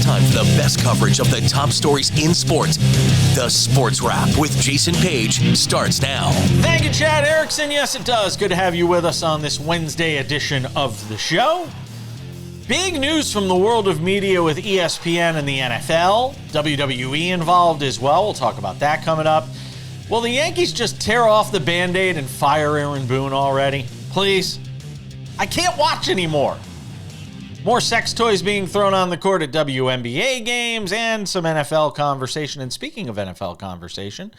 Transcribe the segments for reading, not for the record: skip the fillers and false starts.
time for the best coverage of the top stories in sports. The Sports Wrap with Jason Page starts now. Thank you, Chad Erickson. Yes, it does. Good to have you with us on this Wednesday edition of the show. Big news from the world of media with ESPN and the NFL. WWE involved as well. We'll talk about that coming up. Will the Yankees just tear off the Band-Aid and fire Aaron Boone already? Please. I can't watch anymore. More sex toys being thrown on the court at WNBA games and some NFL conversation. And speaking of NFL conversation,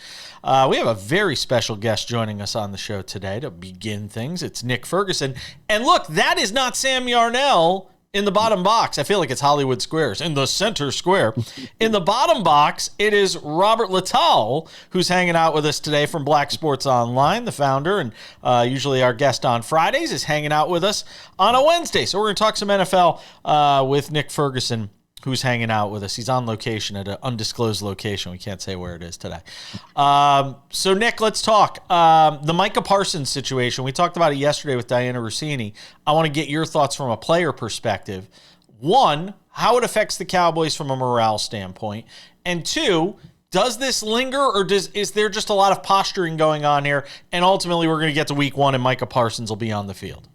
we have a very special guest joining us on the show today to begin things. It's Nick Ferguson. And look, that is not Sam Yarnell in the bottom box. I feel like it's Hollywood Squares. In the center square. In the bottom box, it is Robert Littal, who's hanging out with us today from Black Sports Online, the founder, and usually our guest on Fridays is hanging out with us on a Wednesday. So we're going to talk some NFL with Nick Ferguson, who's hanging out with us. He's on location at an undisclosed location. We can't say where it is today. So, Nick, let's talk. The Micah Parsons situation. We talked about it yesterday with Diana Rossini. I want to get your thoughts from a player perspective. One, how it affects the Cowboys from a morale standpoint. And two, does this linger or is there just a lot of posturing going on here? And ultimately, we're going to get to week one and Micah Parsons will be on the field.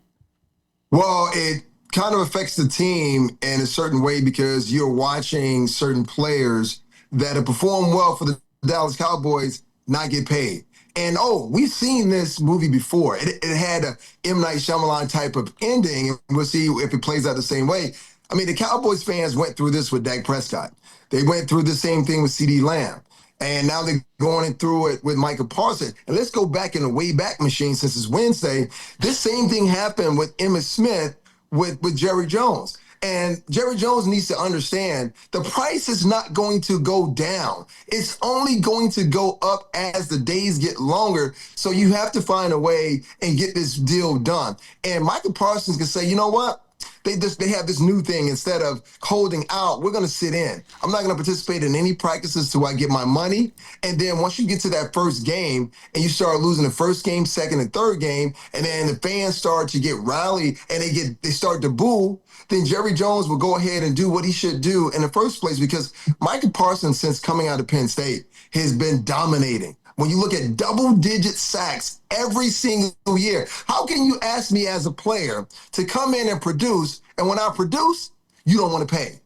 Well, it kind of affects the team in a certain way because you're watching certain players that have performed well for the Dallas Cowboys not get paid. And, we've seen this movie before. It had a M. Night Shyamalan type of ending, and we'll see if it plays out the same way. I mean, the Cowboys fans went through this with Dak Prescott. They went through the same thing with CeeDee Lamb. And now they're going through it with Micah Parsons. And let's go back in the Wayback Machine since it's Wednesday. This same thing happened with Emmitt Smith with Jerry Jones. And Jerry Jones needs to understand the price is not going to go down. It's only going to go up as the days get longer. So you have to find a way and get this deal done. And Micah Parsons can say, you know what? They have this new thing. Instead of holding out, we're going to sit in. I'm not going to participate in any practices till I get my money. And then once you get to that first game and you start losing the first game, second and third game, and then the fans start to get rowdy and they start to boo, then Jerry Jones will go ahead and do what he should do in the first place, because Micah Parsons, since coming out of Penn State, has been dominating. When you look at double-digit sacks every single year, how can you ask me as a player to come in and produce, and when I produce, you don't want to pay?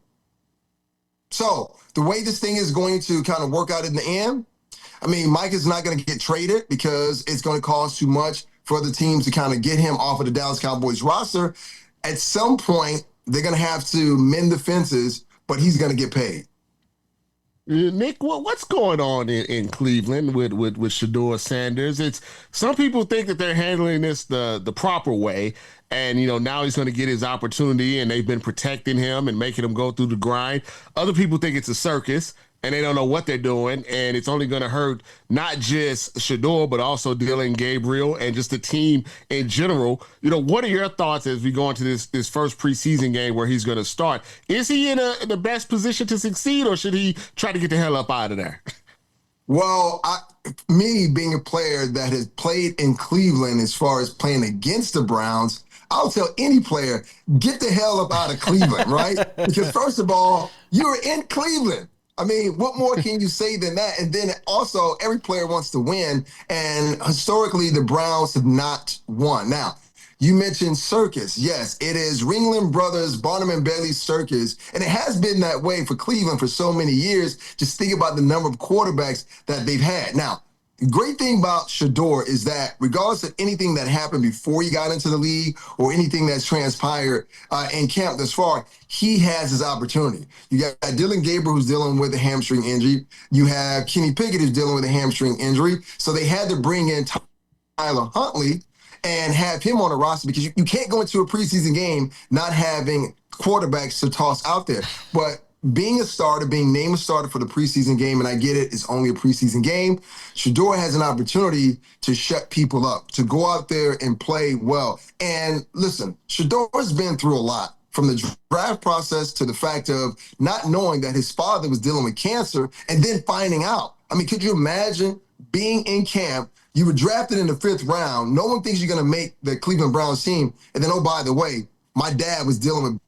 So the way this thing is going to kind of work out in the end, I mean, Mike is not going to get traded because it's going to cost too much for other teams to kind of get him off of the Dallas Cowboys roster. At some point, they're going to have to mend the fences, but he's going to get paid. Nick, what's going on in Cleveland with Shedeur Sanders? It's some people think that they're handling this the proper way, and now he's going to get his opportunity, and they've been protecting him and making him go through the grind. Other people think it's a circus, and they don't know what they're doing, and it's only going to hurt not just Shedeur, but also Dillon Gabriel and just the team in general. What are your thoughts as we go into this first preseason game where he's going to start? Is he in the best position to succeed, or should he try to get the hell up out of there? Well, me being a player that has played in Cleveland as far as playing against the Browns, I'll tell any player, get the hell up out of Cleveland, right? Because first of all, you're in Cleveland. I mean, what more can you say than that? And then also, every player wants to win, and historically, the Browns have not won. Now, you mentioned circus. Yes, it is Ringling Brothers, Barnum and Bailey circus, and it has been that way for Cleveland for so many years. Just think about the number of quarterbacks that they've had. Now, the great thing about Shedeur is that regardless of anything that happened before he got into the league or anything that's transpired in camp thus far, he has his opportunity. You got Dillon Gabriel, who's dealing with a hamstring injury. You have Kenny Pickett, who's dealing with a hamstring injury. So they had to bring in Tyler Huntley and have him on the roster, because you can't go into a preseason game not having quarterbacks to toss out there. But being a starter, being named a starter for the preseason game, and I get it, it's only a preseason game, Shedeur has an opportunity to shut people up, to go out there and play well. And listen, Shedeur's been through a lot, from the draft process to the fact of not knowing that his father was dealing with cancer and then finding out. I mean, could you imagine being in camp? You were drafted in the 5th round. No one thinks you're going to make the Cleveland Browns team. And then, oh, by the way, my dad was dealing with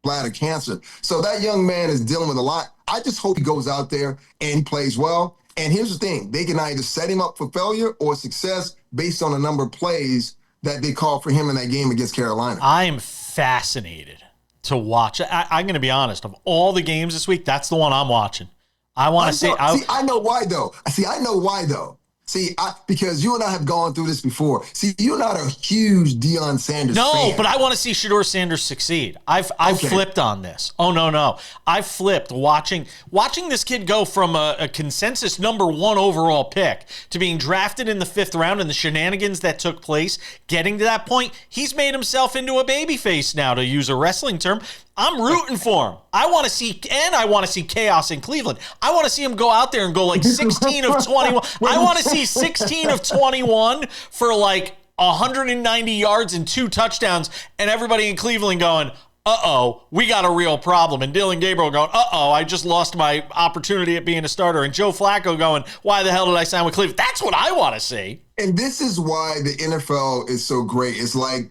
bladder cancer. So that young man is dealing with a lot. I just hope he goes out there and plays well. And here's the thing. They can either set him up for failure or success based on the number of plays that they call for him in that game against Carolina. I'm fascinated to watch. I'm going to be honest. Of all the games this week, that's the one I'm watching. I want to see. I know why, though. Because you and I have gone through this before. See, you're not a huge Deion Sanders fan. No, but I want to see Shedeur Sanders succeed. I've flipped on this. Oh, no. I flipped watching this kid go from a consensus #1 overall pick to being drafted in the 5th round, and the shenanigans that took place getting to that point. He's made himself into a babyface now, to use a wrestling term. I'm rooting for him. I want to see chaos in Cleveland. I want to see him go out there and go like 16 of 21. I want to see 16 of 21 for like 190 yards and 2 touchdowns, and everybody in Cleveland going, uh-oh, we got a real problem. And Dylan Gabriel going, uh-oh, I just lost my opportunity at being a starter. And Joe Flacco going, why the hell did I sign with Cleveland? That's what I want to see. And this is why the NFL is so great. It's like,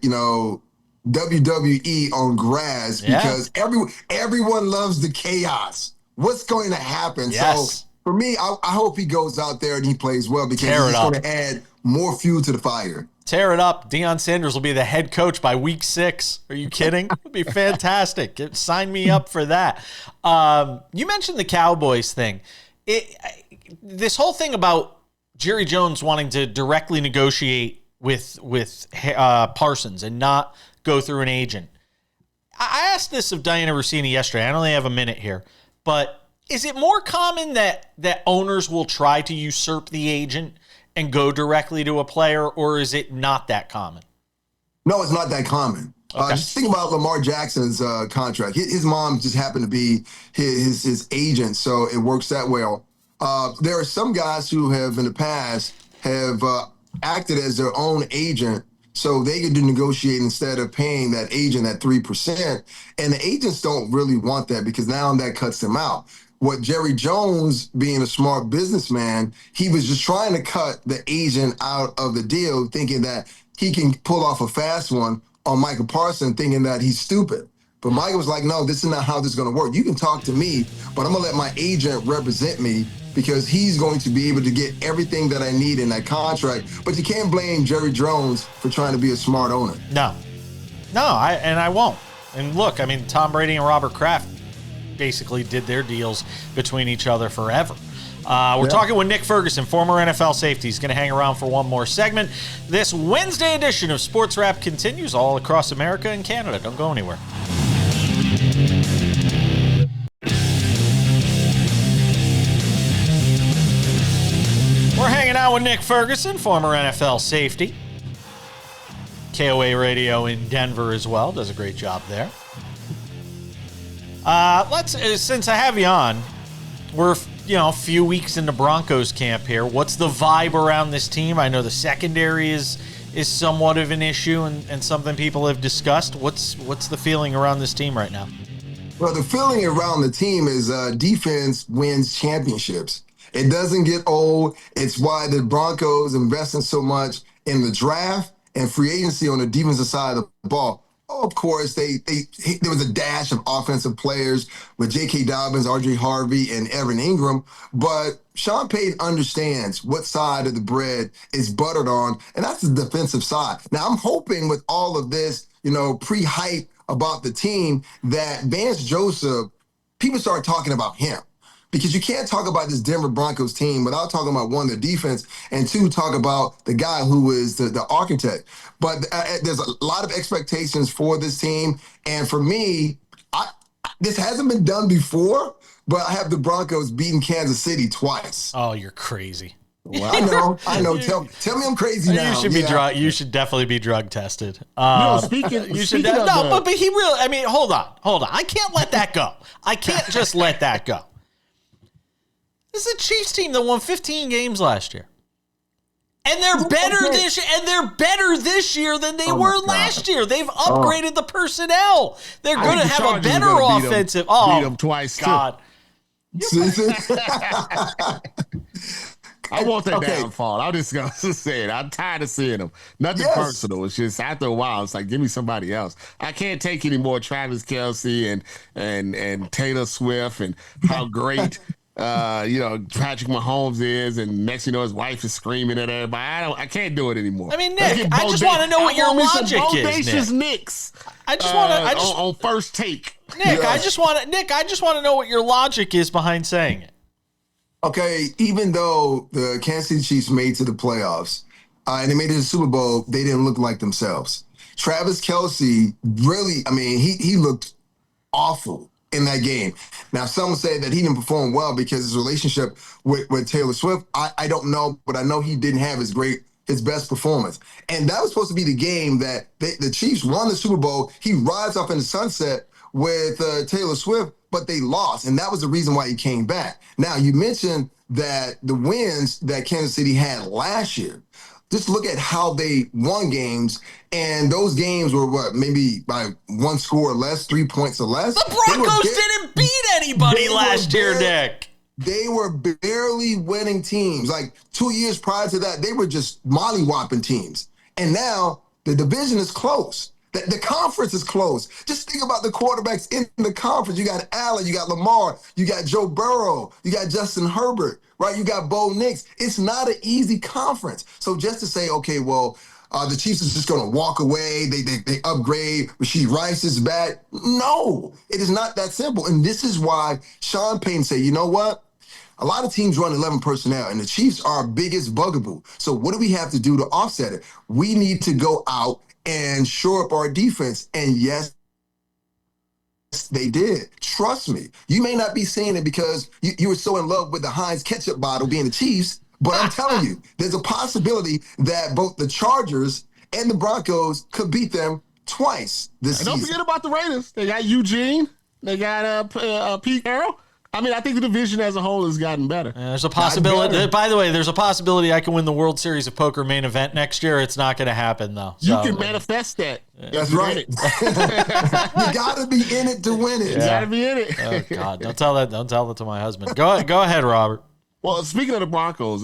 WWE on grass, because everyone loves the chaos. What's going to happen? Yes. So for me, I hope he goes out there and he plays well, because he's going to add more fuel to the fire. Tear it up. Deion Sanders will be the head coach by week 6. Are you kidding? It would be fantastic. Sign me up for that. You mentioned the Cowboys thing. This whole thing about Jerry Jones wanting to directly negotiate with Parsons and not go through an agent. I asked this of Diana Rossini yesterday. I only have a minute here, but is it more common that owners will try to usurp the agent and go directly to a player, or is it not that common? No, it's not that common. Okay. Just think about Lamar Jackson's contract. His mom just happened to be his agent, so it works that well. There are some guys who have in the past have acted as their own agent, so they could do negotiate instead of paying that agent that 3%. And the agents don't really want that, because now that cuts them out. What Jerry Jones, being a smart businessman, he was just trying to cut the agent out of the deal, thinking that he can pull off a fast one on Michael Parsons, thinking that he's stupid. But Michael was like, no, this is not how this is going to work. You can talk to me, but I'm going to let my agent represent me, because he's going to be able to get everything that I need in that contract. But you can't blame Jerry Jones for trying to be a smart owner. No, I won't. And look, I mean, Tom Brady and Robert Kraft basically did their deals between each other forever. We're talking with Nick Ferguson, former NFL safety. He's going to hang around for one more segment. This Wednesday edition of SportsWrap continues all across America and Canada. Don't go anywhere. We're hanging out with Nick Ferguson, former NFL safety. KOA Radio in Denver as well. Does a great job there. Since I have you on, we're a few weeks into Broncos camp here. What's the vibe around this team? I know the secondary is somewhat of an issue and something people have discussed. What's the feeling around this team right now? Well, the feeling around the team is defense wins championships. It doesn't get old. It's why the Broncos investing so much in the draft and free agency on the defensive side of the ball. Oh, of course, there was a dash of offensive players with J.K. Dobbins, R.J. Harvey, and Evan Ingram. But Sean Payton understands what side of the bread is buttered on, and that's the defensive side. Now, I'm hoping with all of this, pre-hype about the team, that Vance Joseph, people start talking about him. Because you can't talk about this Denver Broncos team without talking about, one, the defense, and two, talk about the guy who is the architect. But there's a lot of expectations for this team. And for me, this hasn't been done before, but I have the Broncos beating Kansas City twice. Oh, you're crazy. Well, I know. Tell me I'm crazy now. You should be You should definitely be drug tested. Speaking but he really. I mean, hold on. I can't let that go. I can't just let that go. This is a Chiefs team that won 15 games last year. And they're better this year, than they were last year. They've upgraded the personnel. They're going to have a better offensive. Beat them twice, God. Come I want their downfall. I'm just gonna say it. I'm tired of seeing them. Nothing personal. It's just after a while, it's like, give me somebody else. I can't take any more Travis Kelce and Taylor Swift and how great Patrick Mahomes is, and next you know his wife is screaming at everybody. I can't do it anymore. I mean, Nick, I just want to know what your logic is. Knicks. I just want to on first take. Nick, I just want to know what your logic is behind saying it. Okay, even though the Kansas City Chiefs made to the playoffs and they made it to the Super Bowl, they didn't look like themselves. Travis Kelce really, I mean, he looked awful in that game. Now, some say that he didn't perform well because his relationship with Taylor Swift, I don't know, but I know he didn't have his best performance. And that was supposed to be the game that the Chiefs won the Super Bowl. He rides off in the sunset with Taylor Swift, but they lost, and that was the reason why he came back. Now, you mentioned that the wins that Kansas City had last year, just look at how they won games, and those games were maybe by one score or less, 3 points or less. The Broncos didn't beat anybody last year, Nick. They were barely winning teams. Like 2 years prior to that, they were just mollywhopping teams. And now the division is close. The conference is close. Just think about the quarterbacks in the conference. You got Allen, you got Lamar, you got Joe Burrow, you got Justin Herbert, right? You got Bo Nix. It's not an easy conference. So just to say, okay, well, the Chiefs is just going to walk away. They upgrade. Rasheed Rice is back. No, it is not that simple. And this is why Sean Payton said, you know what? A lot of teams run 11 personnel, and the Chiefs are our biggest bugaboo. So what do we have to do to offset it? We need to go out and shore up our defense. And yes, they did. Trust me. You may not be seeing it because you were so in love with the Heinz ketchup bottle being the Chiefs, but I'm telling you, there's a possibility that both the Chargers and the Broncos could beat them twice this season. Don't forget about the Raiders. They got Eugene. They got Pete Carroll. I mean, I think the division as a whole has gotten better. There's a possibility. By the way, there's a possibility I can win the World Series of Poker main event next year. It's not going to happen, though. You can manifest that. That's right. You got to be in it to win it. You got to be in it. Oh, God. Don't tell that to my husband. Go ahead, Robert. Well, speaking of the Broncos,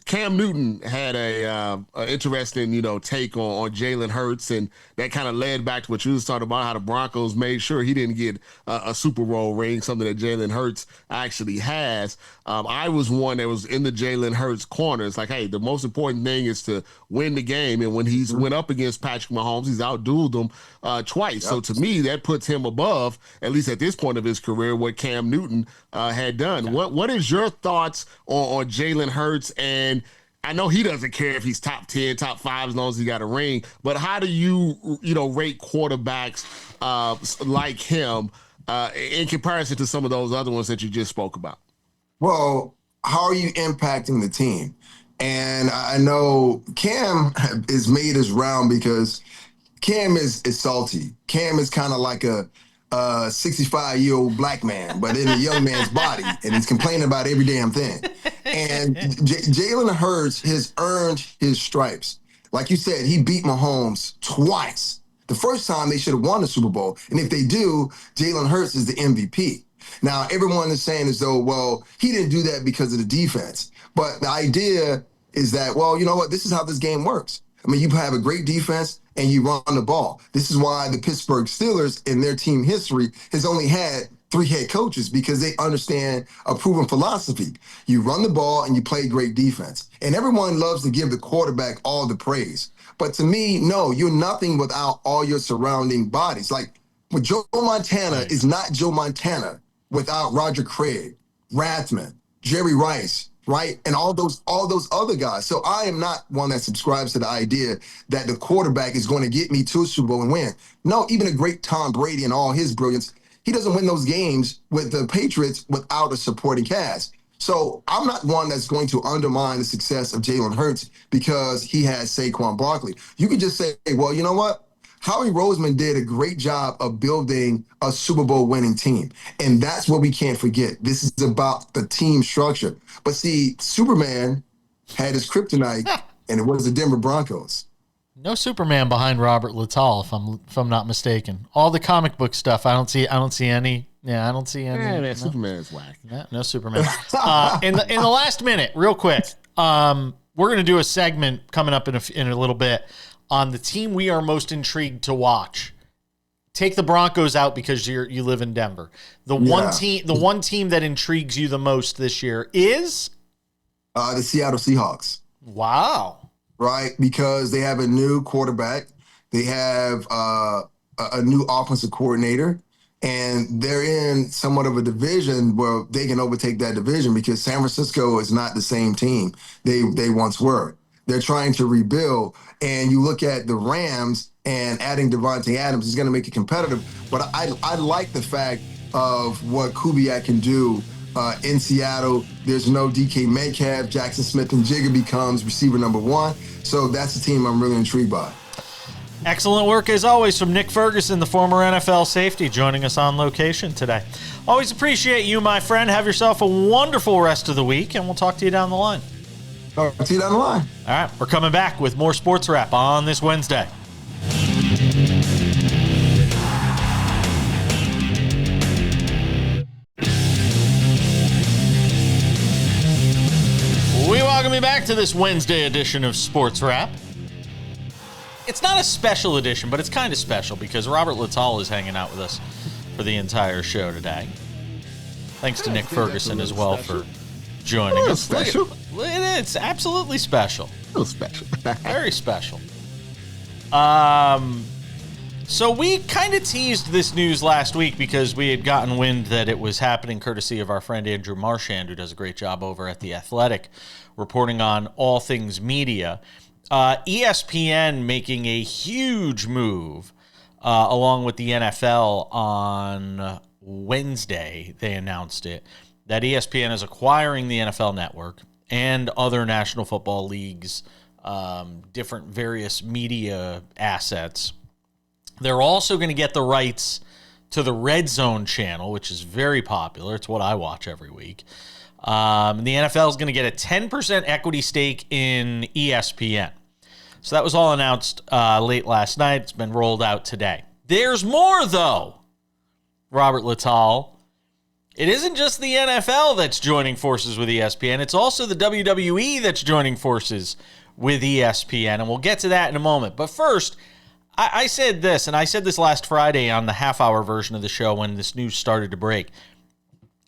Cam Newton had a interesting, take on Jalen Hurts, and that kind of led back to what you was talking about, how the Broncos made sure he didn't get a Super Bowl ring, something that Jalen Hurts actually has. I was one that was in the Jalen Hurts corner. It's like, hey, the most important thing is to win the game, and when he's went up against Patrick Mahomes, he's outdueled him twice. Yep. So to me, that puts him above, at least at this point of his career, what Cam Newton had done. Yeah. What is your thoughts on Jalen Hurts? And I know he doesn't care if he's top 10, top 5, as long as he got a ring. But how do you rate quarterbacks like him in comparison to some of those other ones that you just spoke about? Well, how are you impacting the team? And I know Cam is made his round because Cam is salty. Cam is kind of like a 65-year-old black man, but in a young man's body, and he's complaining about every damn thing. And Jalen Hurts has earned his stripes. Like you said, he beat Mahomes twice. The first time they should have won the Super Bowl, and if they do, Jalen Hurts is the MVP. Now, everyone is saying as though, well, he didn't do that because of the defense. But the idea is that, well, you know what? This is how this game works. I mean, you have a great defense and you run the ball. This is why the Pittsburgh Steelers in their team history has only had 3 head coaches, because they understand a proven philosophy. You run the ball and you play great defense. And everyone loves to give the quarterback all the praise. But to me, no, you're nothing without all your surrounding bodies. Like, Joe Montana is not Joe Montana without Roger Craig, Rathman, Jerry Rice, right? And all those other guys. So I am not one that subscribes to the idea that the quarterback is going to get me to a Super Bowl and win. No, even a great Tom Brady and all his brilliance, he doesn't win those games with the Patriots without a supporting cast. So I'm not one that's going to undermine the success of Jalen Hurts because he has Saquon Barkley. You could just say, well, you know what? Howie Roseman did a great job of building a Super Bowl winning team. And that's what we can't forget. This is about the team structure. But see, Superman had his kryptonite, and it was the Denver Broncos. No Superman behind Robert Littal, if I'm not mistaken. All the comic book stuff, I don't see any Yeah, I don't see any. Yeah, no. Superman's whack. No Superman. In the last minute, real quick, we're going to do a segment coming up in a little bit on the team we are most intrigued to watch. Take the Broncos out because you live in Denver. The one team that intrigues you the most this year is the Seattle Seahawks. Wow. Right, because they have a new quarterback. They have a new offensive coordinator. And they're in somewhat of a division where they can overtake that division because San Francisco is not the same team they once were. They're trying to rebuild. And you look at the Rams and adding Devontae Adams is going to make it competitive. But I like the fact of what Kubiak can do in Seattle. There's no DK Metcalf. Jackson Smith and Jigga becomes receiver number one. So that's the team I'm really intrigued by. Excellent work, as always, from Nick Ferguson, the former NFL safety, joining us on location today. Always appreciate you, my friend. Have yourself a wonderful rest of the week, and we'll talk to you down the line. All right, see you down the line. All right, we're coming back with more Sports Wrap on this Wednesday. We welcome you back to this Wednesday edition of Sports Wrap. It's not a special edition, but it's kind of special because Robert Littal is hanging out with us for the entire show today. Thanks to Nick Ferguson as well for joining us. Special. It's absolutely special. A little special. Very special. So we kind of teased this news last week because we had gotten wind that it was happening courtesy of our friend Andrew Marchand, who does a great job over at The Athletic, reporting on all things media. ESPN making a huge move along with the NFL on Wednesday. They announced it, that ESPN is acquiring the NFL Network and other National Football Leagues, different various media assets. They're also going to get the rights to the Red Zone channel, which is very popular. It's what I watch every week. The NFL is going to get a 10% equity stake in ESPN. So that was all announced late last night. It's been rolled out today. There's more, though, Robert Littal. It isn't just the NFL that's joining forces with ESPN. It's also the WWE that's joining forces with ESPN, and we'll get to that in a moment. But first, I said this, and I said this last Friday on the half-hour version of the show when this news started to break.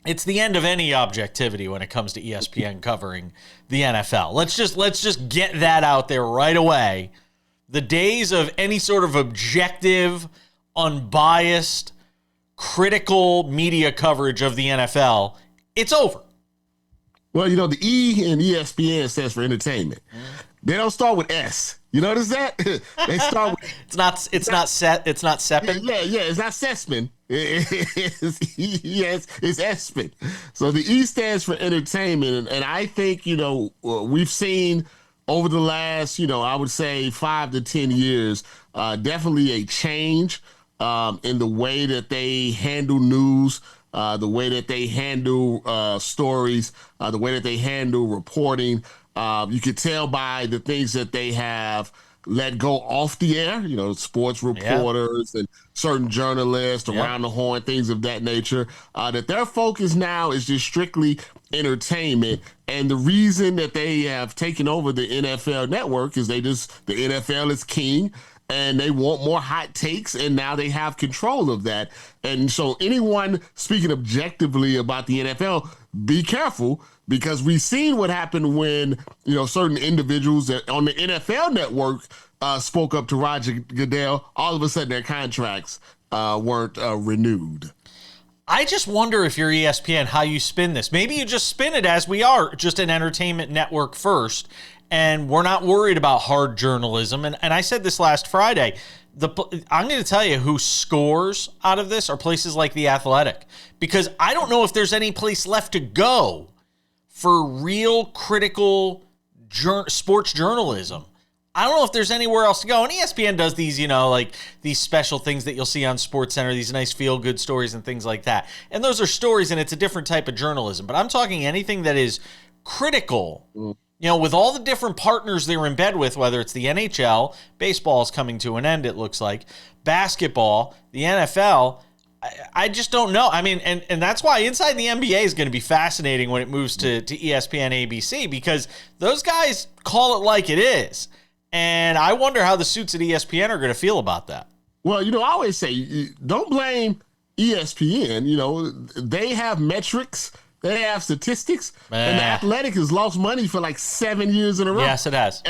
It's the end of any objectivity when it comes to ESPN covering the NFL. Let's just get that out there right away. The days of any sort of objective, unbiased, critical media coverage of the NFL, it's over. Well, the E in ESPN stands for entertainment. They don't start with S. You notice that? They start with It's not Seppin. Yeah, it's not Sessman. It's Espin. So the E stands for entertainment, and I think we've seen over the last I would say 5 to 10 years definitely a change in the way that they handle news, the way that they handle stories, the way that they handle reporting. You could tell by the things that they have let go off the air, sports reporters and certain journalists around the horn, things of that nature, that their focus now is just strictly entertainment. And the reason that they have taken over the NFL Network is the NFL is king and they want more hot takes, and now they have control of that. And so anyone speaking objectively about the NFL, be careful, because we've seen what happened when, certain individuals that on the NFL Network spoke up to Roger Goodell. All of a sudden, their contracts weren't renewed. I just wonder if you're ESPN, how you spin this. Maybe you just spin it as we are, just an entertainment network first, and we're not worried about hard journalism. And I said this last Friday. I'm going to tell you who scores out of this are places like The Athletic, because I don't know if there's any place left to go for real critical sports journalism. I don't know if there's anywhere else to go. And ESPN does these, like these special things that you'll see on SportsCenter, these nice feel-good stories and things like that. And those are stories, and it's a different type of journalism. But I'm talking anything that is critical, with all the different partners they're in bed with, whether it's the NHL, baseball is coming to an end, it looks like, basketball, the NFL. I just don't know. I mean, and that's why Inside the NBA is going to be fascinating when it moves to ESPN ABC, because those guys call it like it is. And I wonder how the suits at ESPN are going to feel about that. Well, I always say, don't blame ESPN. They have metrics. They have statistics. And The Athletic has lost money for like 7 years in a row. Yes, it has.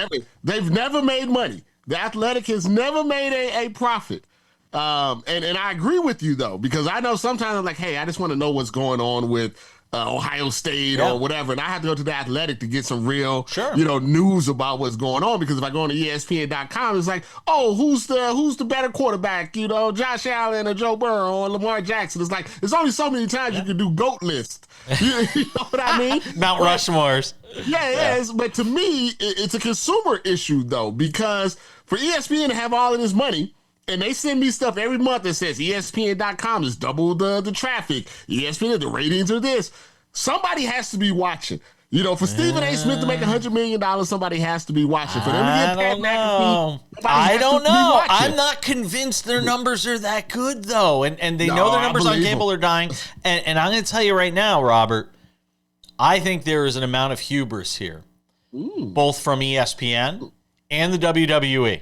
They've never made money. The Athletic has never made a profit. And I agree with you, though, because I know sometimes I'm like, hey, I just want to know what's going on with Ohio State or whatever. And I have to go to the Athletic to get some real, news about what's going on. Because if I go on to ESPN.com, it's like, oh, who's the better quarterback? Josh Allen or Joe Burrow or Lamar Jackson. It's like, there's only so many times you can do GOAT list. You know what I mean? Mount Rushmores. Yeah, it is. But to me, it's a consumer issue, though, because for ESPN to have all of this money, and they send me stuff every month that says ESPN.com is double the traffic. ESPN, the ratings are this. Somebody has to be watching. For Stephen A. Smith to make $100 million, somebody has to be watching. For them to get Pat McAfee, I don't know. I'm not convinced their numbers are that good, though. And they know their numbers on cable are dying. And I'm going to tell you right now, Robert, I think there is an amount of hubris here, both from ESPN and the WWE.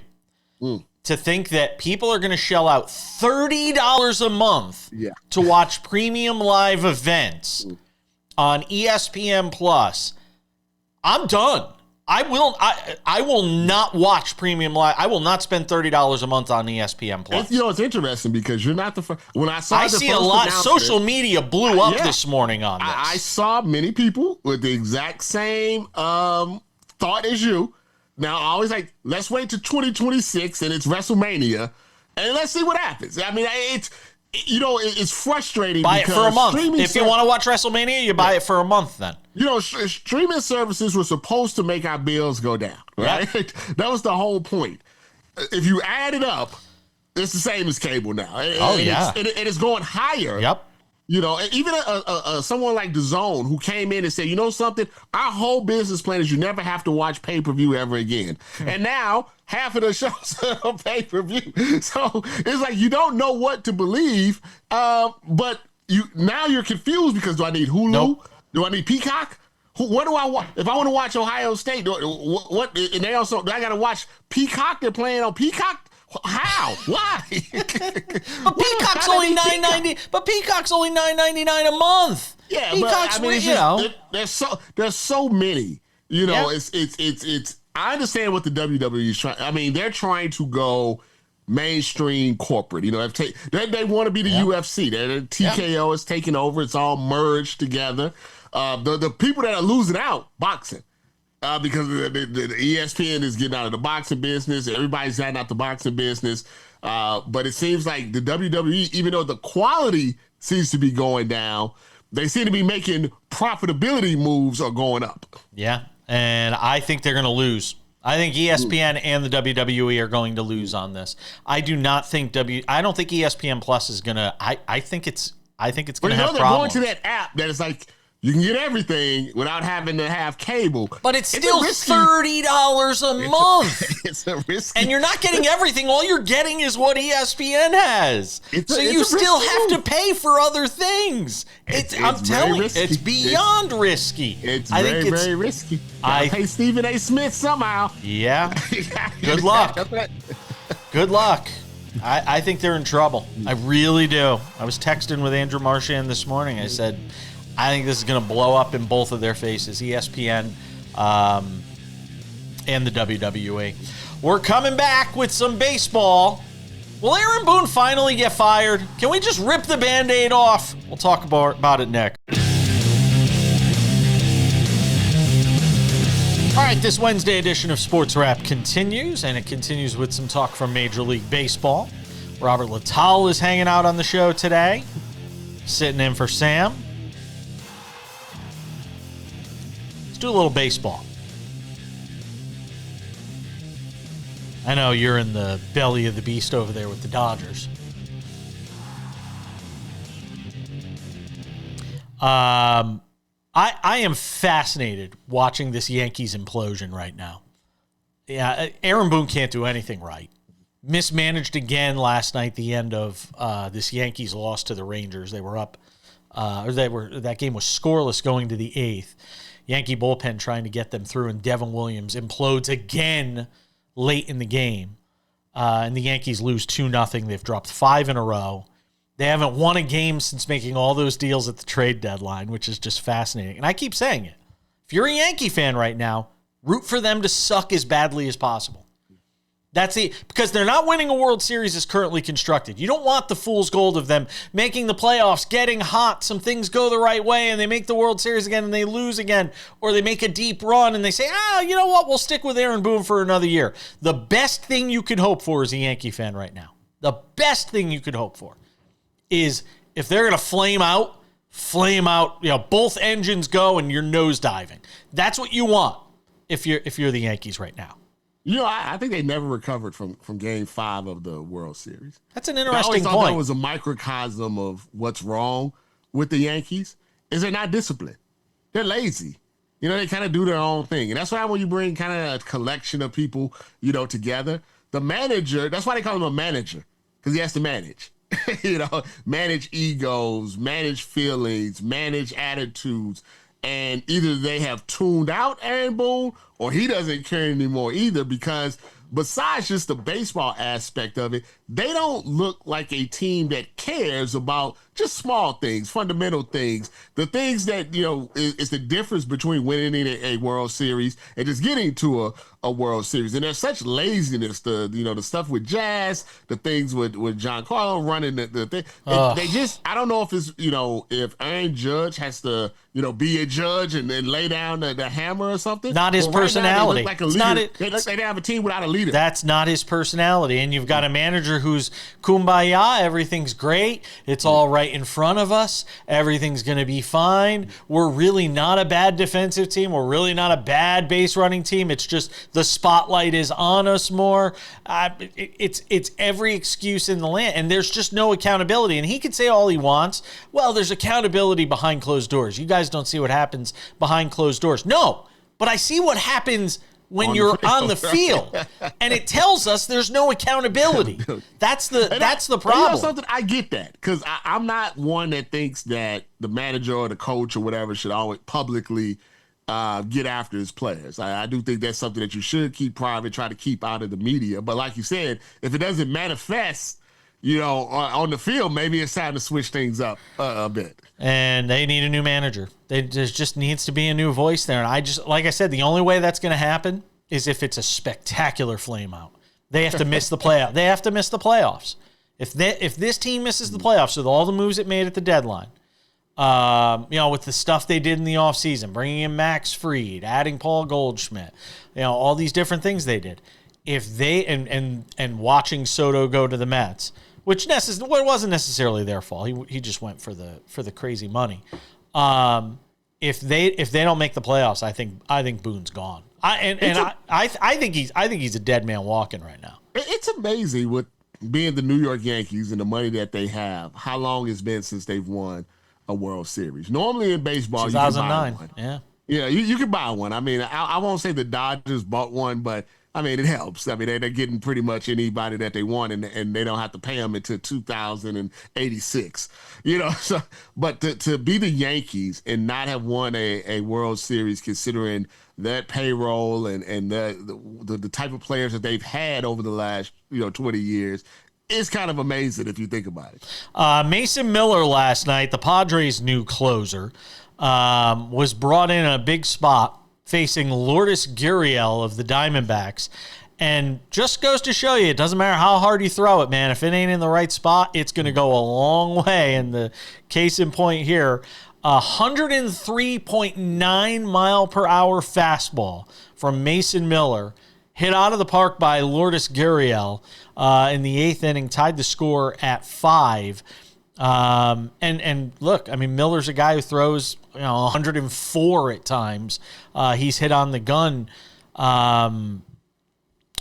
To think that people are going to shell out $30 a month to watch premium live events on ESPN Plus. I'm done. I will not watch premium live. I will not spend $30 a month on ESPN Plus. It's interesting because you're not the first. When I see a lot. Social media blew up this morning on this. I saw many people with the exact same thought as you. Now, I always like, let's wait to 2026 and it's WrestleMania and let's see what happens. I mean, it's frustrating. Buy it for a month. If you want to watch WrestleMania, you buy it for a month then. Streaming services were supposed to make our bills go down, right? That was the whole point. If you add it up, it's the same as cable now. It's going higher. Yep. Even someone like DAZN who came in and said, something, our whole business plan is you never have to watch pay-per-view ever again. And now half of the shows are on pay-per-view. So it's like you don't know what to believe, but you're confused because do I need Hulu? Nope. Do I need Peacock? What do I want? If I want to watch Ohio State, what? And they also, do I got to watch Peacock? They're playing on Peacock? How? Why? But Peacock's only $9.90. But Peacock's only $9.99 a month. Yeah, Peacock's there's so many. It's. I understand what the WWE is trying. I mean, they're trying to go mainstream corporate. They want to be the UFC. The TKO is taking over. It's all merged together. The people that are losing out, boxing. Because the ESPN is getting out of the boxing business. Everybody's getting out the boxing business. But it seems like the WWE, even though the quality seems to be going down, they seem to be making profitability moves or going up. Yeah, and I think they're going to lose. I think ESPN and the WWE are going to lose on this. I do not think I don't think ESPN Plus is going to. I think it's going to have problems. They're going to that app that is like, you can get everything without having to have cable. But it's still $30 a month. It's a risky. And you're not getting everything. All you're getting is what ESPN has. So you still have to pay for other things. I'm telling you, it's beyond risky. It's very risky. I pay Stephen A. Smith somehow. Yeah. Good luck. Good luck. I think they're in trouble. I really do. I was texting with Andrew Marchand this morning. I said, I think this is going to blow up in both of their faces, ESPN and the WWE. We're coming back with some baseball. Will Aaron Boone finally get fired? Can we just rip the Band-Aid off? We'll talk about it next. All right, this Wednesday edition of Sports Wrap continues, and it continues with some talk from Major League Baseball. Robert Littal is hanging out on the show today, sitting in for Sam. Do a little baseball. I know you're in the belly of the beast over there with the Dodgers. I am fascinated watching this Yankees implosion right now. Yeah, Aaron Boone can't do anything right. mismanaged again last night. The end of this Yankees loss to the Rangers. They were up, that game was scoreless going to the 8th. Yankee bullpen trying to get them through, and Devin Williams implodes again late in the game. And the Yankees lose 2-0. They've dropped 5 in a row. They haven't won a game since making all those deals at the trade deadline, which is just fascinating. And I keep saying it. If you're a Yankee fan right now, root for them to suck as badly as possible. Because they're not winning a World Series as currently constructed. You don't want the fool's gold of them making the playoffs, getting hot, some things go the right way, and they make the World Series again and they lose again, or they make a deep run and they say, you know what, we'll stick with Aaron Boone for another year. The best thing you could hope for as a Yankee fan right now, the best thing you could hope for is if they're going to flame out, both engines go and you're nosediving. That's what you want if you're the Yankees right now. I think they never recovered from Game 5 of the World Series. That's an interesting point. I always thought that was a microcosm of what's wrong with the Yankees is they're not disciplined. They're lazy. They kind of do their own thing. And that's why when you bring kind of a collection of people, together, the manager, that's why they call him a manager, because he has to manage. Manage egos, manage feelings, manage attitudes. And either they have tuned out Aaron Boone or he doesn't care anymore either, because besides just the baseball aspect of it, they don't look like a team that cares about just small things, fundamental things, the things that, is the difference between winning a World Series and just getting to a World Series. And there's such laziness, the stuff with Jazz, the things with Giancarlo running the thing. They just, I don't know if it's, if Aaron Judge has to, be a judge and then lay down the hammer or something. Not his personality. Right now, they have a team without a leader. That's not his personality. And you've got a manager who's kumbaya, everything's great, it's all right in front of us, everything's going to be fine, we're really not a bad defensive team, we're really not a bad base running team, it's just the spotlight is on us more. It's every excuse in the land, and there's just no accountability. And he could say all he wants, well, there's accountability behind closed doors. You guys don't see what happens behind closed doors. No, but I see what happens when you're on the field, and it tells us there's no accountability. That's the problem. Something I get that, because I'm not one that thinks that the manager or the coach or whatever should always publicly get after his players. I do think that's something that you should keep private, try to keep out of the media. But like you said, if it doesn't manifest, on the field, maybe it's time to switch things up a bit. And they need a new manager. There just needs to be a new voice there. And like I said, the only way that's going to happen is if it's a spectacular flame out. They have to miss the playoff. They have to miss the playoffs. If this team misses the playoffs with all the moves it made at the deadline, with the stuff they did in the offseason, bringing in Max Fried, adding Paul Goldschmidt, all these different things they did. If they and watching Soto go to the Mets, which wasn't necessarily their fault. He just went for the crazy money. If they don't make the playoffs, I think Boone's gone. I think he's a dead man walking right now. It's amazing with being the New York Yankees and the money that they have, how long it's been since they've won a World Series. Normally in baseball, 2009. You can buy one. Yeah, you can buy one. I mean, I won't say the Dodgers bought one, but I mean, it helps. I mean, they're getting pretty much anybody that they want, and they don't have to pay them until 2086. So, but to be the Yankees and not have won a World Series, considering that payroll and the type of players that they've had over the last 20 years, is kind of amazing if you think about it. Mason Miller last night, the Padres' new closer, was brought in a big spot, facing Lourdes Gurriel of the Diamondbacks. And just goes to show you, it doesn't matter how hard you throw it, man. If it ain't in the right spot, it's going to go a long way. And the case in point here, 103.9 mile per hour fastball from Mason Miller, hit out of the park by Lourdes Gurriel in the 8th inning, tied the score at 5. And look, I mean, Miller's a guy who throws 104 at times. He's hit on the gun,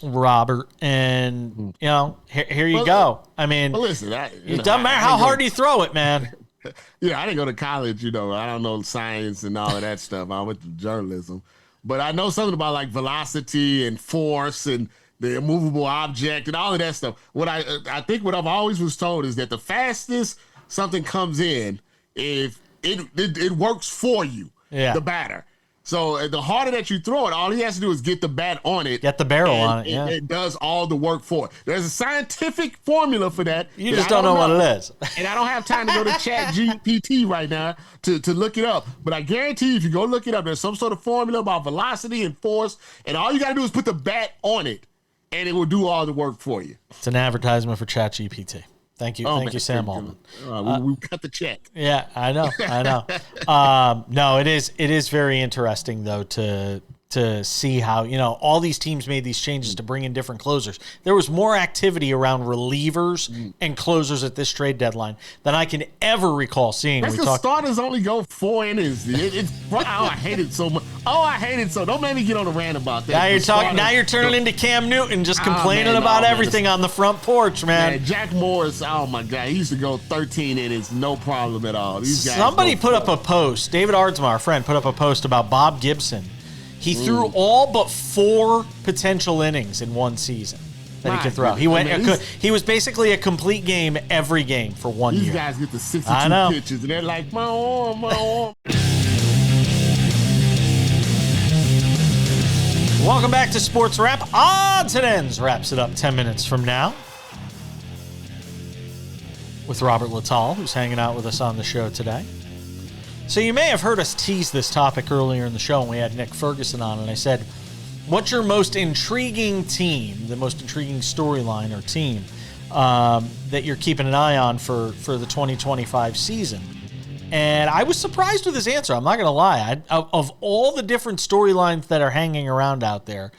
Robert, and here you go. I mean, listen, it doesn't matter how hard you throw it, man. I didn't go to college. I don't know science and all of that stuff. I went to journalism, but I know something about like velocity and force and the immovable object and all of that stuff. What I think what I've always was told is that the fastest something comes in, if it works for you, the batter. So the harder that you throw it, all he has to do is get the bat on it. Get the barrel on it, yeah. It does all the work for it. There's a scientific formula for that. You just don't know what it is. And I don't have time to go to Chat GPT right now to look it up. But I guarantee you, if you go look it up, there's some sort of formula about velocity and force. And all you got to do is put the bat on it, and it will do all the work for you. It's an advertisement for Chat GPT. Thank you. Thank you, Sam Allman. We got the check. Yeah, I know. No, it is very interesting, though, to see how, all these teams made these changes to bring in different closers. There was more activity around relievers and closers at this trade deadline than I can ever recall seeing. That's because starters only go 4 innings. I hate it so much. I hate it so. Don't make me get on a rant about that. Now you're turning into Cam Newton, just complaining about everything on the front porch, man. Jack Morris, oh my God, he used to go 13 innings, no problem at all. These guys Somebody put up a post. David Ardsma, our friend, put up a post about Bob Gibson. He threw all but 4 potential innings in one season that he could throw. He was basically a complete game every game for 1 year. These guys get the 62 pitches, and they're like, my arm. Welcome back to Sports Wrap. Odds and Ends wraps it up 10 minutes from now with Robert Littal, who's hanging out with us on the show today. So you may have heard us tease this topic earlier in the show when we had Nick Ferguson on, and I said, what's your most intriguing team, the most intriguing storyline or team that you're keeping an eye on for the 2025 season? And I was surprised with his answer. I'm not going to lie. Of all the different storylines that are hanging around out there,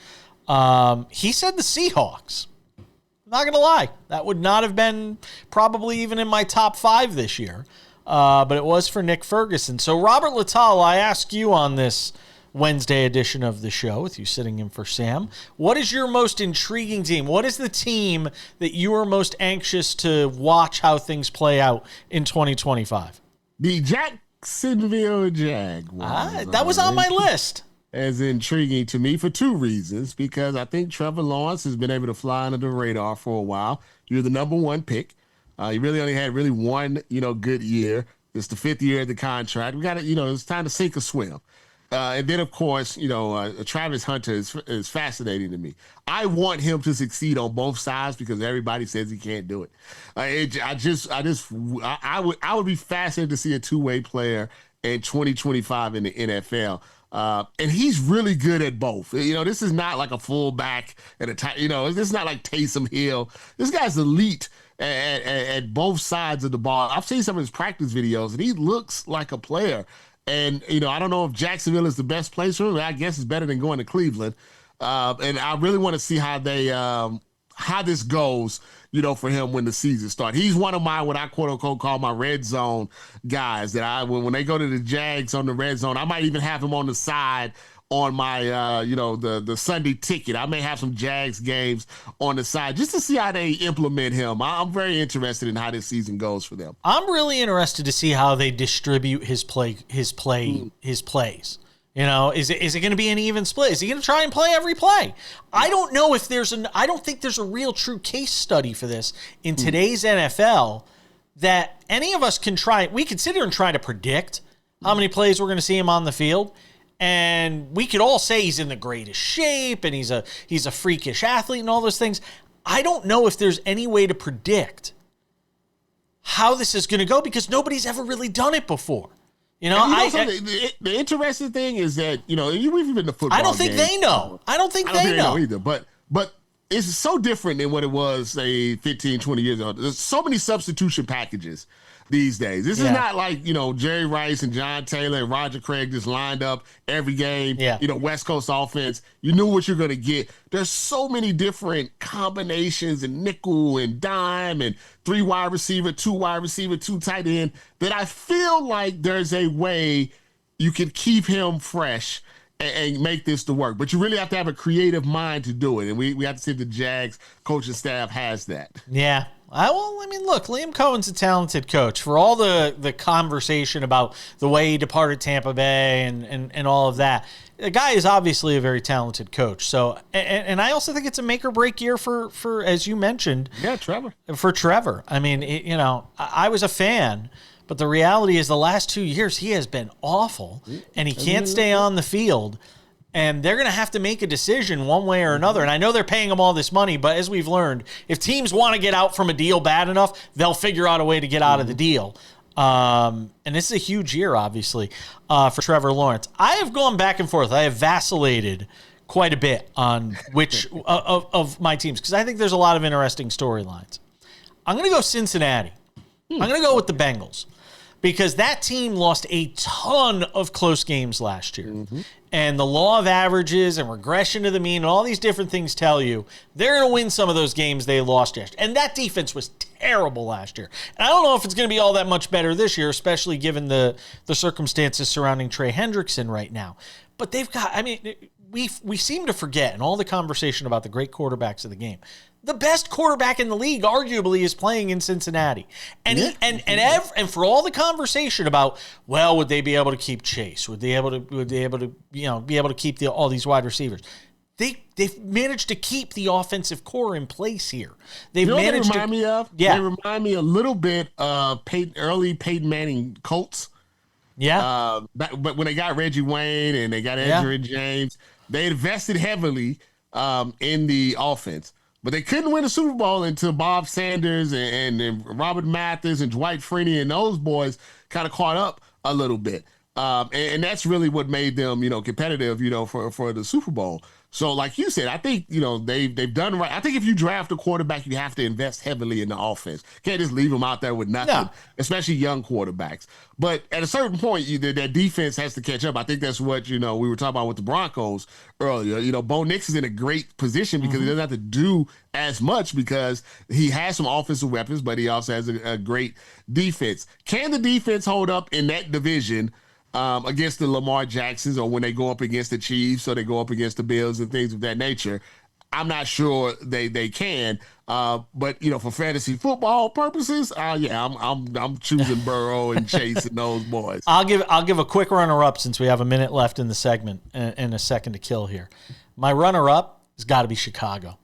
he said the Seahawks. I'm not going to lie. That would not have been probably even in my top 5 this year. But it was for Nick Ferguson. So, Robert Littal, I ask you on this Wednesday edition of the show, with you sitting in for Sam, what is your most intriguing team? What is the team that you are most anxious to watch how things play out in 2025? The Jacksonville Jaguars. That was on my list. As intriguing to me for 2 reasons. Because I think Trevor Lawrence has been able to fly under the radar for a while. You're the number 1 pick. He really only had one, good year. It's the 5th year of the contract. We got to, it's time to sink or swim. And then, of course, Travis Hunter is fascinating to me. I want him to succeed on both sides because everybody says he can't do it. I would be fascinated to see a 2-way player in 2025 in the NFL. And he's really good at both. This is not like a fullback and this is not like Taysom Hill. This guy's elite at both sides of the ball. I've seen some of his practice videos, and he looks like a player. And, I don't know if Jacksonville is the best place for him. I guess it's better than going to Cleveland. And I really want to see how this goes, for him when the season starts. He's one of my, what I quote unquote call my red zone guys that when they go to the Jags on the red zone, I might even have him on the side on my, the Sunday ticket. I may have some Jags games on the side just to see how they implement him. I'm very interested in how this season goes for them. I'm really interested to see how they distribute his plays. Is it going to be an even split? Is he going to try and play every play? I don't know if I don't think there's a real true case study for this in today's NFL that any of us can try. We could sit here and try to predict how many plays we're going to see him on the field. And we could all say he's in the greatest shape and he's a freakish athlete and all those things. I don't know if there's any way to predict how this is going to go because nobody's ever really done it before. The interesting thing is that, you've even been to football. I don't think they know. I don't think they know either. But it's so different than what it was, say, 15, 20 years ago. There's so many substitution packages these days. This is not like, Jerry Rice and John Taylor and Roger Craig just lined up every game, West Coast offense. You knew what you're going to get. There's so many different combinations and nickel and dime and 3 wide receiver, 2 wide receiver, 2 tight end that I feel like there's a way you can keep him fresh and make this to work. But you really have to have a creative mind to do it. And we have to see if the Jags coaching staff has that. Yeah. Look, Liam Cohen's a talented coach. For all the conversation about the way he departed Tampa Bay and all of that, the guy is obviously a very talented coach. So, and I also think it's a make or break year for as you mentioned. Yeah, Trevor. For Trevor. I mean, I was a fan, but the reality is the last 2 years he has been awful, and he can't stay on the field. And they're going to have to make a decision one way or another. And I know they're paying him all this money, but as we've learned, if teams want to get out from a deal bad enough, they'll figure out a way to get out of the deal. And this is a huge year, obviously, for Trevor Lawrence. I have gone back and forth. I have vacillated quite a bit on which of my teams, because I think there's a lot of interesting storylines. I'm going to go Cincinnati. I'm going to go with the Bengals, because that team lost a ton of close games last year. Mm-hmm. And the law of averages and regression to the mean and all these different things tell you they're going to win some of those games they lost yesterday. And that defense was terrible last year. And I don't know if it's going to be all that much better this year, especially given the circumstances surrounding Trey Hendrickson right now. But they've got, we seem to forget in all the conversation about the great quarterbacks of the game, the best quarterback in the league arguably is playing in Cincinnati. And and for all the conversation about, well, would they be able to keep Chase? Would they be able to keep all these wide receivers? They've managed to keep the offensive core in place here. They've managed to remind me of? Yeah. They remind me a little bit of early Peyton Manning Colts. Yeah. But when they got Reggie Wayne and they got Andrew James, they invested heavily in the offense. But they couldn't win a Super Bowl until Bob Sanders and Robert Mathis and Dwight Freeney and those boys kind of caught up a little bit. And that's really what made them, competitive, for the Super Bowl. So like you said, I think, they've done right. I think if you draft a quarterback, you have to invest heavily in the offense. Can't just leave them out there with nothing, especially young quarterbacks. But at a certain point, that defense has to catch up. I think that's what, we were talking about with the Broncos earlier. Bo Nix is in a great position because he doesn't have to do as much because he has some offensive weapons, but he also has a great defense. Can the defense hold up in that division against the Lamar Jacksons, or when they go up against the Chiefs or they go up against the Bills and things of that nature? I'm not sure they can. But for fantasy football purposes, I'm choosing Burrow and Chase and those boys. I'll give a quick runner-up since we have a minute left in the segment and a second to kill here. My runner-up has got to be Chicago.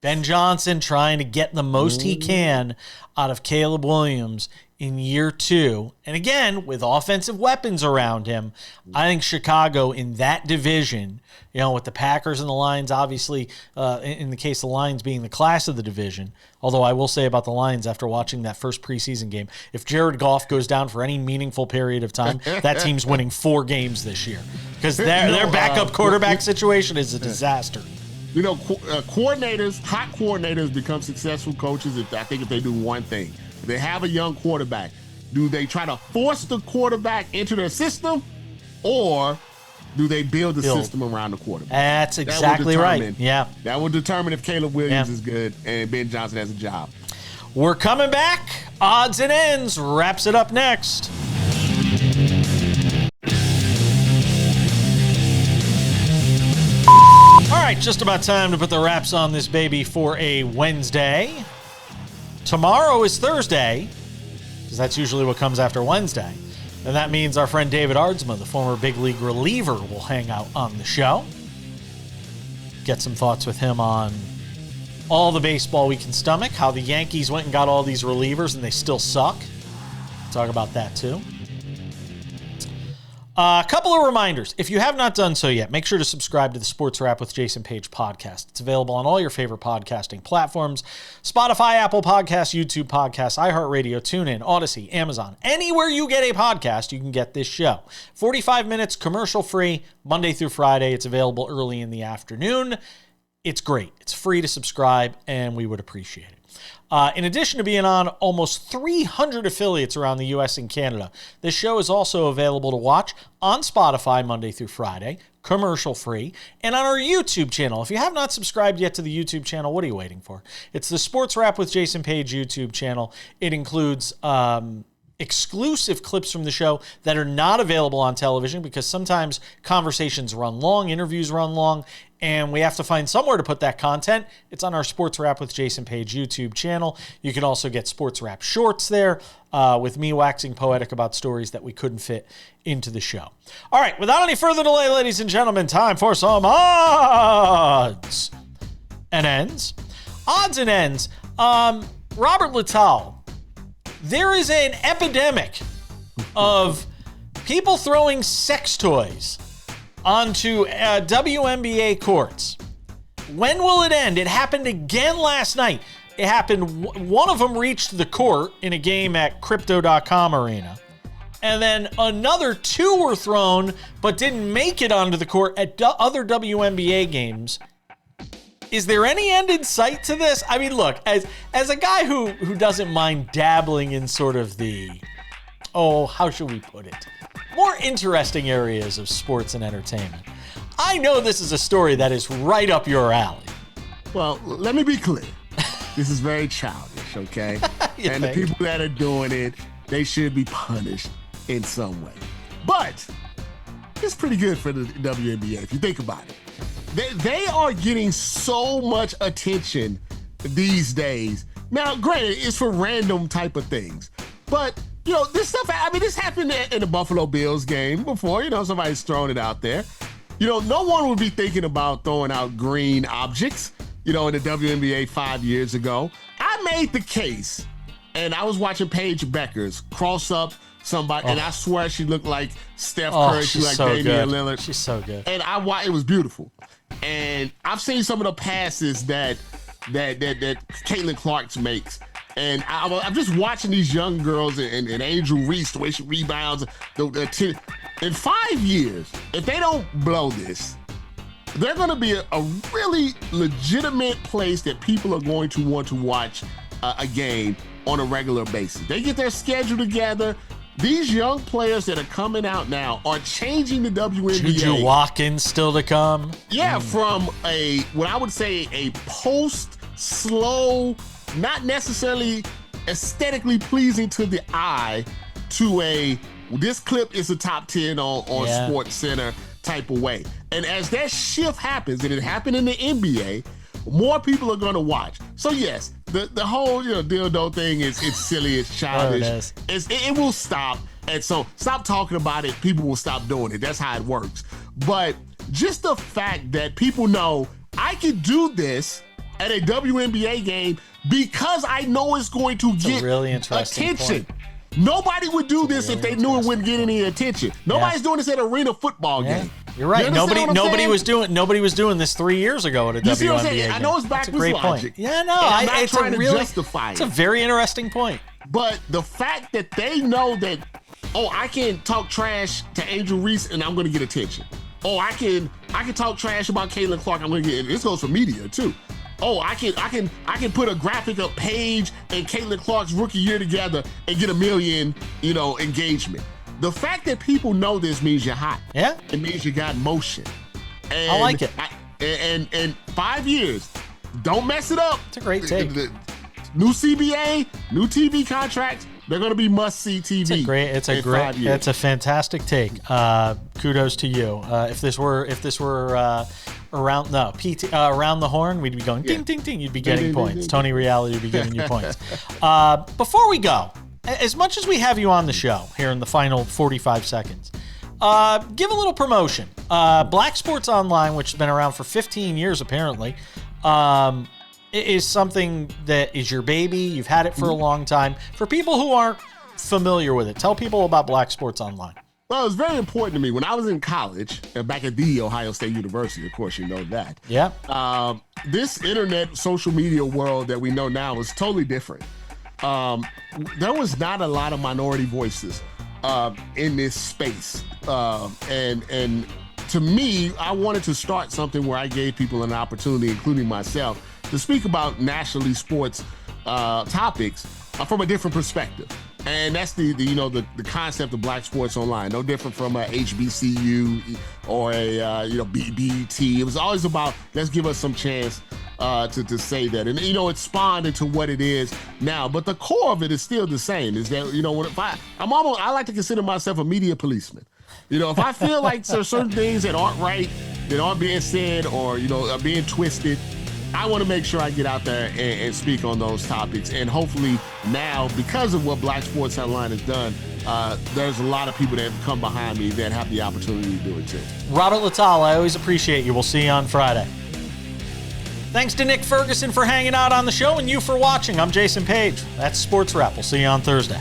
Ben Johnson trying to get the most he can out of Caleb Williams in year 2. And again, with offensive weapons around him, I think Chicago in that division, with the Packers and the Lions, obviously, in the case of the Lions being the class of the division, although I will say about the Lions after watching that first preseason game, if Jared Goff goes down for any meaningful period of time, that team's winning 4 games this year because their backup quarterback situation is a disaster. Coordinators, hot coordinators become successful coaches if they do one thing. If they have a young quarterback, do they try to force the quarterback into their system, or do they build the system around the quarterback? That's exactly right. Yeah. That will determine if Caleb Williams is good and Ben Johnson has a job. We're coming back. Odds and Ends wraps it up next. All right, just about time to put the wraps on this baby for a Wednesday. Tomorrow is Thursday, because that's usually what comes after Wednesday. And that means our friend David Ardsma, the former big league reliever, will hang out on the show. Get some thoughts with him on all the baseball we can stomach, how the Yankees went and got all these relievers and they still suck. Talk about that too. A couple of reminders. If you have not done so yet, make sure to subscribe to the Sports Wrap with Jason Page podcast. It's available on all your favorite podcasting platforms: Spotify, Apple Podcasts, YouTube Podcasts, iHeartRadio, TuneIn, Odyssey, Amazon. Anywhere you get a podcast, you can get this show. 45 minutes, commercial-free, Monday through Friday. It's available early in the afternoon. It's great. It's free to subscribe, and we would appreciate it. In addition to being on almost 300 affiliates around the U.S. and Canada, this show is also available to watch on Spotify Monday through Friday, commercial-free, and on our YouTube channel. If you have not subscribed yet to the YouTube channel, what are you waiting for? It's the Sports Wrap with Jason Page YouTube channel. It includes exclusive clips from the show that are not available on television because sometimes conversations run long, interviews run long, and we have to find somewhere to put that content. It's on our Sports Wrap with Jason Page YouTube channel. You can also get Sports Wrap shorts there with me waxing poetic about stories that we couldn't fit into the show. All right, without any further delay, ladies and gentlemen, time for some odds and ends. Odds and ends. Robert Littal. There is an epidemic of people throwing sex toys onto WNBA courts. When will it end? It happened again last night. It happened, one of them reached the court in a game at Crypto.com Arena. And then another 2 were thrown, but didn't make it onto the court at other WNBA games. Is there any end in sight to this? I mean, look, as a guy who doesn't mind dabbling in sort of the, how should we put it, more interesting areas of sports and entertainment, I know this is a story that is right up your alley. Well, let me be clear. This is very childish, okay? And the people that are doing it, they should be punished in some way. But it's pretty good for the WNBA if you think about it. They are getting so much attention these days. Now, granted, it's for random type of things. But, this stuff, this happened in the Buffalo Bills game before. Somebody's throwing it out there. No one would be thinking about throwing out green objects, in the WNBA 5 years ago. I made the case, and I was watching Paige Beckers cross up somebody, and I swear she looked like Steph Curry. She looked like Damian Lillard. She's so good. And it was beautiful. And I've seen some of the passes that Caitlin Clark makes. And I'm just watching these young girls and Angel Reese, the way she rebounds. In 5 years, if they don't blow this, they're going to be a really legitimate place that people are going to want to watch a game on a regular basis. They get their schedule together. These young players that are coming out now are changing the WNBA. Juju Watkins still to come. Yeah, from what I would say a slow, not necessarily aesthetically pleasing to the eye, to this clip is a top 10 on Sports Center type of way. And as that shift happens, and it happened in the NBA, more people are going to watch. So yes, the whole dildo thing is silly, it's childish. It will stop, and so stop talking about it. People will stop doing it. That's how it works. But just the fact that people know I can do this at a WNBA game because I know it's going to get really interesting attention. Point. Nobody would do this if they knew it wouldn't get any attention. Nobody's doing this at an arena football game. You're right. Nobody was doing this 3 years ago at a WNBA see what I'm saying? game. I know it's backwards great logic. Point. Yeah, no, I'm not it's trying to really justify it. It's a very interesting point. But the fact that they know that, I can talk trash to Angel Reese and I'm going to get attention. I can talk trash about Caitlin Clark. I'm going to get. This goes for media too. I can put a graphic up Paige and Caitlin Clark's rookie year together and get 1 million, engagement. The fact that people know this means you're hot. Yeah. It means you got motion. And I like it. And 5 years, don't mess it up. It's a great take. New CBA, new TV contracts, they're going to be must-see TV. It's a fantastic take. Kudos to you. If this were around the horn, we'd be going ding, ding, ding. You'd be getting points. Tony Reality would be giving you points. Before we go, as much as we have you on the show here in the final 45 seconds, give a little promotion. Black Sports Online, which has been around for 15 years apparently, is something that is your baby. You've had it for a long time. For people who aren't familiar with it, tell people about Black Sports Online. Well, it was very important to me. When I was in college, back at the Ohio State University, of course you know that. Yeah. This internet social media world that we know now is totally different. There was not a lot of minority voices in this space. And to me, I wanted to start something where I gave people an opportunity, including myself, to speak about nationally sports topics from a different perspective. And that's the concept of Black Sports Online. No different from a HBCU or a BET. It was always about, let's give us some chance to say that. And, it's spawned into what it is now. But the core of it is still the same, is that, I like to consider myself a media policeman. If I feel like there's certain things that aren't right, that aren't being said, or, are being twisted, I want to make sure I get out there and speak on those topics. And hopefully now, because of what Black Sports Headline has done, there's a lot of people that have come behind me that have the opportunity to do it too. Robert Littal, I always appreciate you. We'll see you on Friday. Thanks to Nick Ferguson for hanging out on the show and you for watching. I'm Jason Page. That's Sports Wrap. We'll see you on Thursday.